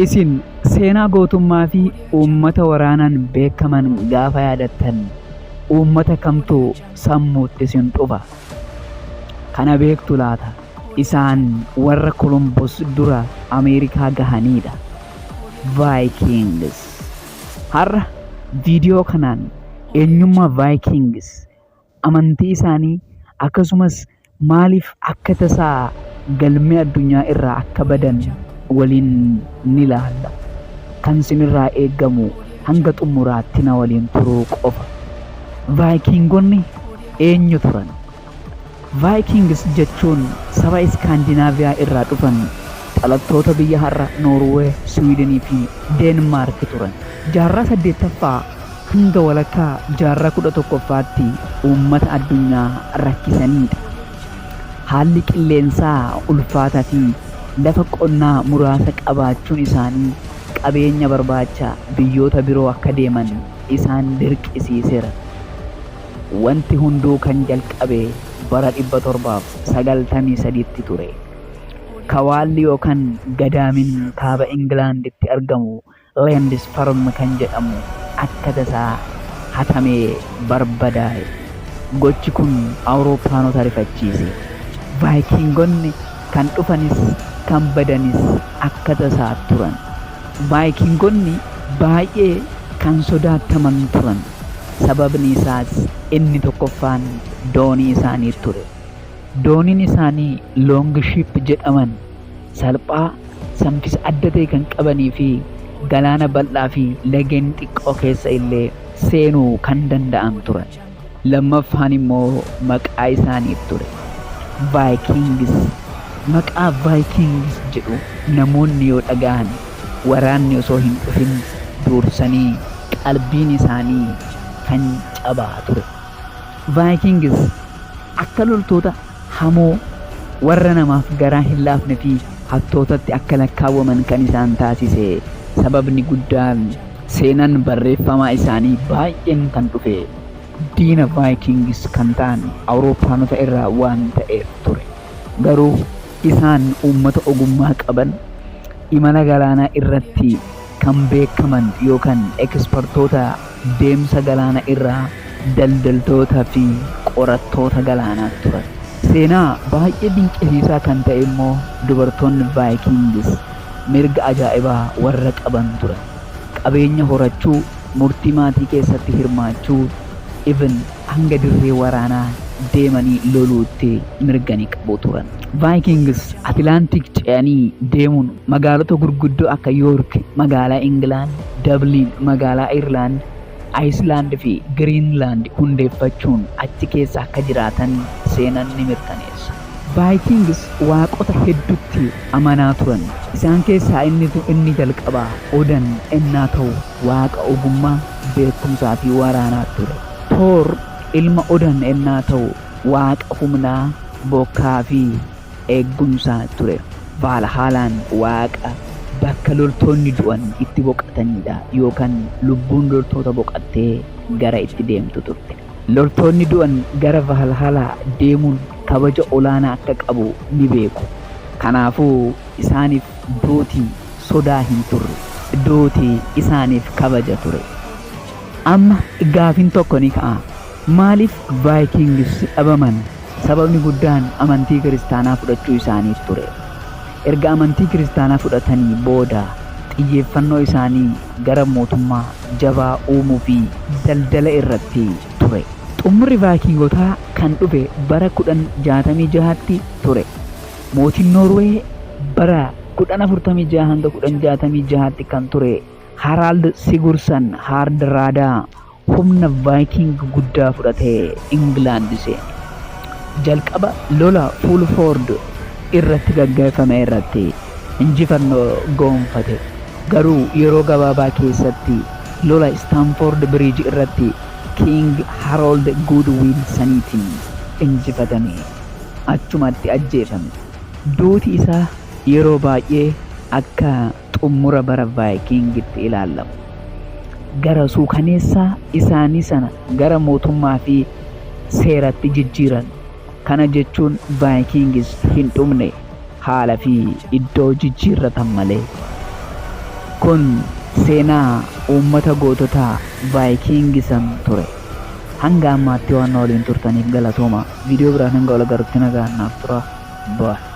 Isin seenaa gootummaa fi uummata waraanaan beekaman gaafa yaadattan uummata kamtu sammuutti isin dhufa? Kana beektu laata? Isaan warra Kolombos dura Ameerikaa gahanidha. Vikings. Har'a viidiyoo kanaan eenyummaa Vikings, amantii isaanii akkasumas maaliif akka tasaa galmee addunyaa irraa akka badan waliin ni ilaalla. Kan sinirraa eeggamu hanga xumuraatti na waliin turuu qofa. Vikingonni eenyu turan? Vikings jechuun saba Iskaandinaaviyaa irraa dhufan dhalattoota biyya har'a Noorwee, Swiidinii fi Deenmaark turan. Jaarraa 8ffaa hanga walakkaa jaarraa 11ffaatti uummata addunyaa rakkisanidha. Haalli qilleensaa ulfaataa fi lafa qonnaa muraasa qabaachuun isaanii qabeenya barbaacha biyyoota biroo akka deeman isaan dirqisiiseera. Wanti hunduu kan jalqabe bara 793tti ture. Kawaalli yookaan gadaamin kaaba Ingilaanditti argamu Lindisfarne kan jedhamu akka tasaa hatamee barbadaa'e. Gochi kun Awurooppaanota rifachiise. Vikingonni kan dhufanis kan badanis akka tasaa turan. Vikingonni baay'ee kan sodaataman turan. Sababni isaas inni tokkoffaan doonii isaanii ture. Dooniin isaanii loongship jedhaman salphaa saffisa adda ta'e kan qabanii fi galaana bal'aa fi lageen xiqqoo keessa illee seenuu kan danda'an turan. Lammaffaan immoo maqaa isaaniif ture. Vikings. Maqaa Vikings jedhu namoonni yoo dhaga'an waraanni osoo hin dhufin dursanii qalbiin isaanii kan cabaa ture. Vikings akka loltoota hamoo warra namaaf garaa hin laafne fi hattootatti akka lakkaawwaman kan isaan taasise. Sababni guddaan seenaan barreeffamaa isaanii baay'een kan dhufe diina Vikings kan ta'an Awurooppaanota irraa waan ta'eef ture. Garuu isaan uummata ogummaa qaban, imala galaanaa irratti kan beekaman yookaan ekspertoota deemsa galaana irraa daldaltoota fi qorattoota galaanaa turan. Seenaa baay'ee dinqisiisaa kan ta'e immoo dubartoonni Vikings mirga ajaa'ibaa warra qaban turan. Qabeenya horachuu, murtii maatii keessatti hirmaachuu, even hanga dirree waraanaa deemanii loluutti mirga ni qabu turan. Vikings Atlantic ce'anii deemuun magaalota gurguddoo akka York magaalaa England, Dublin magaalaa Ireland, Iceland fi Greenland hundeeffachuun achi keessa akka jiraatan seenaan ni mirkaneessa. Vikings waaqota hedduutti amanaa turan. Isaan keessaa inni jalqabaa Odan ennaa ta'u waaqa ogummaa, beekumsaa fi waraanaa ture. Thor ilma Odan ennaa ta'u waaqa humnaa, bokkaa fi eegumsaa ture. Valhallaan waaqa bakka loltoonni du'an itti boqotanidha yookaan lubbuun loltoota boqattee gara itti deemtu turte. Loltoonni du'an gara Valhallaa deemuun kabaja olaanaa akka qabu ni beeku. Kanaafuu isaaniif duuti sodaa hin turre. Duuti isaaniif kabaja ture. Amma gaaffiin tokko ni ka'a. Maaliif Vikings dhabaman? Sababni guddaan amantii kiristaanaa fudhachuu isaaniif ture. Erga amantii kiristaanaa fudhatanii booda xiyyeeffannoo isaanii gara mootummaa jabaa uumuu fi daldala irratti ture. Xumurri Vikingotaa kan dhufe bara 1066tti ture. Mootiin Noorwee bara 1046 hanga 1066tti kan ture Harald Sigurdsson Hardrada humna Viking guddaa fudhatee England seene. Jalqaba lola Fulford irratti gaggeeffame irratti injifannoo gonfate. Garuu yeroo gabaabaa keessatti lola Stamford Bridge irratti King Harold Godwinsoniitiin injifatame. Achumatti ajjeefame. Duuti isaa yeroo baay'ee akka xumura bara Vikingitti ilaalamu. Gara suukaneessaa isaanii sana gara mootummaa fi seeratti jijjiiran. Kana jechuun Vikings hin dhumne haala fi iddoo jijjiirratan malee. Kun seenaa uummata goototaa Vaayikiingisan ture. Hanga ammaatti waan waliin turtaniif galatooma. Viidiyoo biraan hanga wal agarrutti nagaan naaf tura. Bye.